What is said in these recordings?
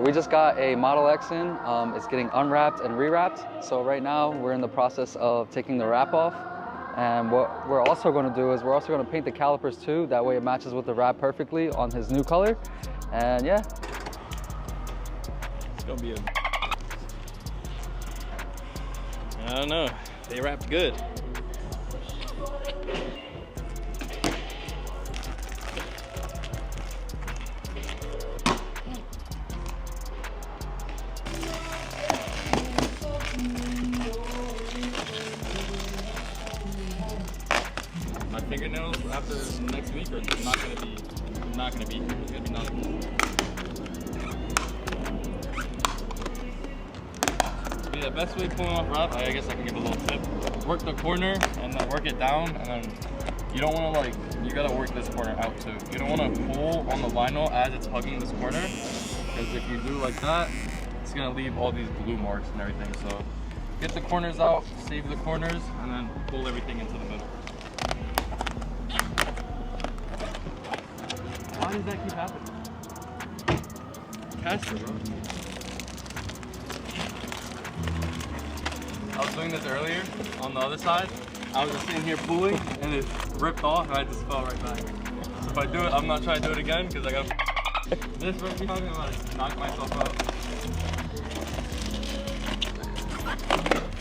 we just got a Model X in. It's getting unwrapped and rewrapped. So right now we're in the process of taking the wrap off. And what we're also going to do is we're also going to paint the calipers too. That way it matches with the wrap perfectly on his new color. And yeah. It's going to be a... I don't know. They wrapped good. My fingernails after next week are not gonna be it's gonna be nothing. The best way to pull off wrap, I guess I can give a little tip. Work the corner and then work it down, and then you don't want to you gotta work this corner out too. You don't want to pull on the vinyl as it's hugging this corner, because if you do like that, it's gonna leave all these glue marks and everything. So get the corners out, save the corners, and then pull everything into the middle. Why does that keep happening? Caster, bro. I was doing this earlier on the other side. I was just sitting here pulling and it ripped off and I just fell right back. So if I do it, I'm not trying to do it again because I got this right here. I'm gonna knock myself out.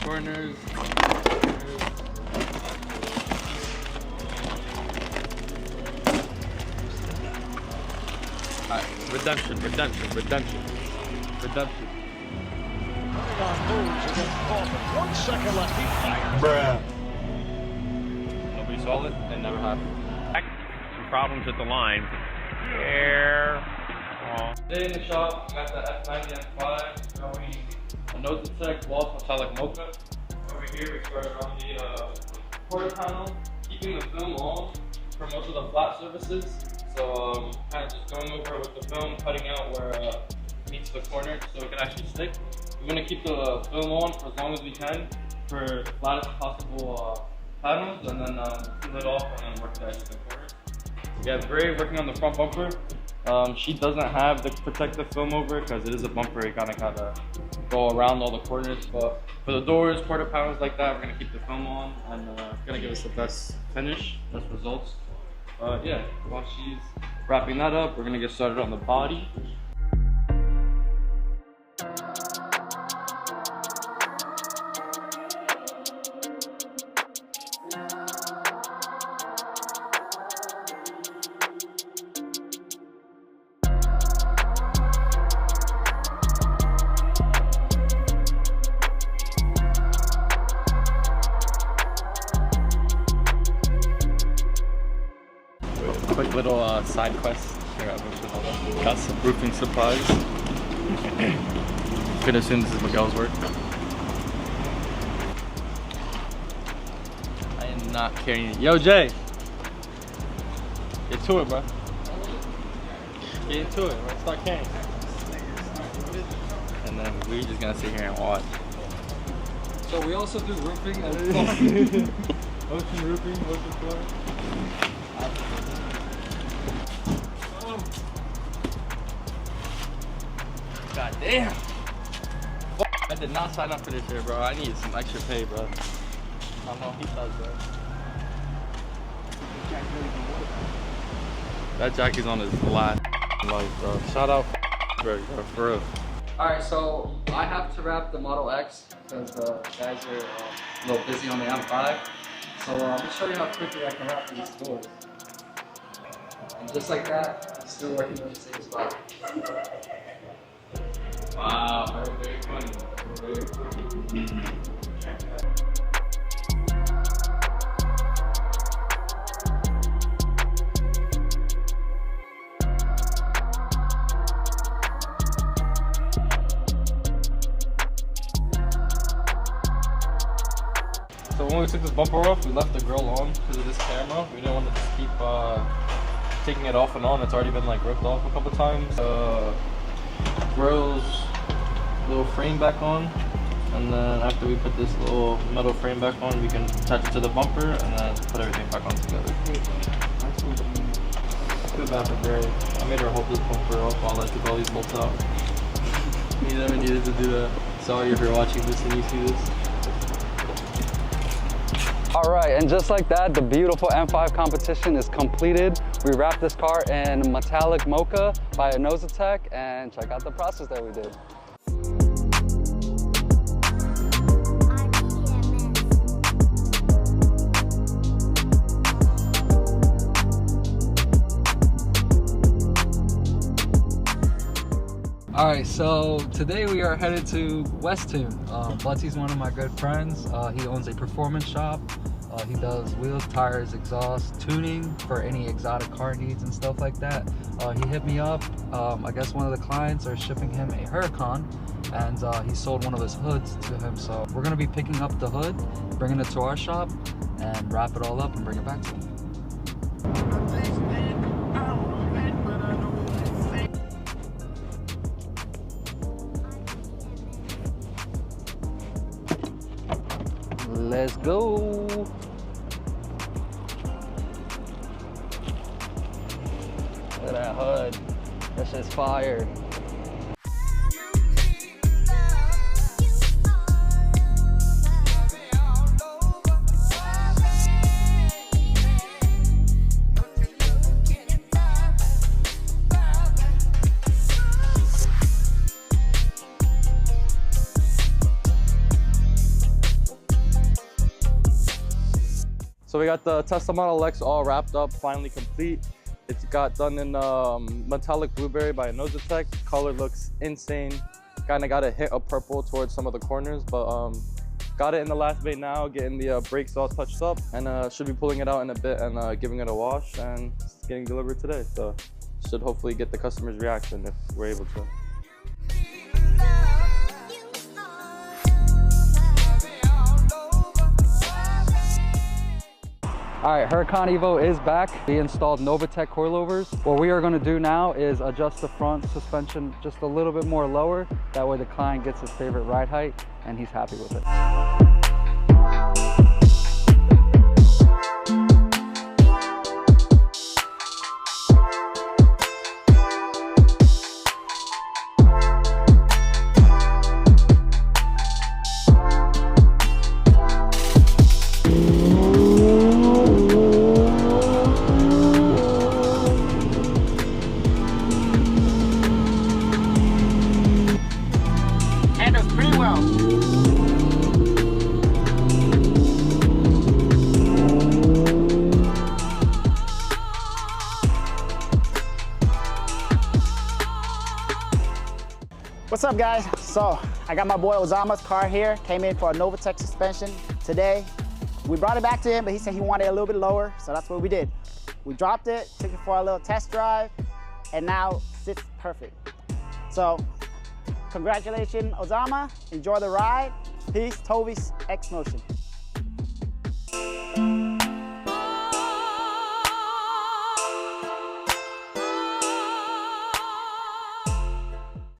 Corners. Alright, redemption. Moves against Coleman. 1 second left. He fires. Bruh. Nobody saw it. It never happened. Some problems at the line. Here. Today in the shop, we got the F90 M5 showing a Novitec Metallic Mocha. Over here, we started on the quarter panel, keeping the film on for most of the flat surfaces. So kind of just going over with the film, cutting out where it meets the corner so it can actually stick. We're going to keep the film on for as long as we can for the flattest possible panels, and then peel it off and then work the edge of the corners. Yeah, Bray working on the front bumper. She doesn't have the protective film over because it is a bumper. It gotta go around all the corners. But for the doors, quarter panels like that, we're going to keep the film on, and it's going to give us the best finish, best results. Yeah, while she's wrapping that up, we're going to get started on the body. Quick little side quest here at MotionAutoStudio. Got some roofing supplies. Gonna assume this is Miguel's work. I am not carrying it. Yo, Jay! Get to it, bro. Get into it, bro. Start carrying. And then we're just gonna sit here and watch. So we also do roofing and Ocean roofing, ocean floor. God damn! I did not sign up for this here, bro. I need some extra pay, bro. I don't know if he does, bro. That Jackie's on his last life, bro. Shout out bro, for real. Alright, so I have to wrap the Model X because the guys are a little busy on the M5. So I'm going to show you how quickly I can wrap these doors. And just like that, still working on the same spot. Wow, very funny. So when we took this bumper off, we left the grill on because of this camera. We didn't want to just keep taking it off and on. It's already been like ripped off a couple times. Grill's little frame back on, and then after we put this little metal frame back on, we can attach it to the bumper and then put everything back on together. I feel bad for Gray. I made her hold this bumper up while I took all these bolts out. You never needed to do that. Sorry if you're watching this and you see this. All right, and just like that, the beautiful M5 competition is completed. We wrapped this car in Metallic Mocha by Novitec, and check out the process that we did. All right, so today we are headed to Weston. Butsy's one of my good friends. He owns a performance shop. He does wheels, tires, exhaust, tuning for any exotic car needs and stuff like that. He hit me up. I guess one of the clients are shipping him a Huracan, and he sold one of his hoods to him. So we're gonna be picking up the hood, bringing it to our shop, and wrap it all up and bring it back to him. Let's go. Look at that hood. That shit's fire. So we got the Tesla Model X all wrapped up, finally complete. It's got done in metallic blueberry by Novitec. Color looks insane. Kind of got a hint of purple towards some of the corners, but got it in the last bay now, getting the brakes all touched up, and should be pulling it out in a bit and giving it a wash, and it's getting delivered today. So should hopefully get the customer's reaction if we're able to. All right, Huracan Evo is back. We installed Novitec coilovers. What we are gonna do now is adjust the front suspension just a little bit more lower. That way the client gets his favorite ride height and he's happy with it. What's up, guys? So I got my boy Ozama's car here. Came in for a Novitec suspension today. We brought it back to him, but he said he wanted it a little bit lower, so that's what we did. We dropped it, took it for a little test drive, and now sits perfect. So congratulations, Ozama. Enjoy the ride. Peace, Toby's X Motion.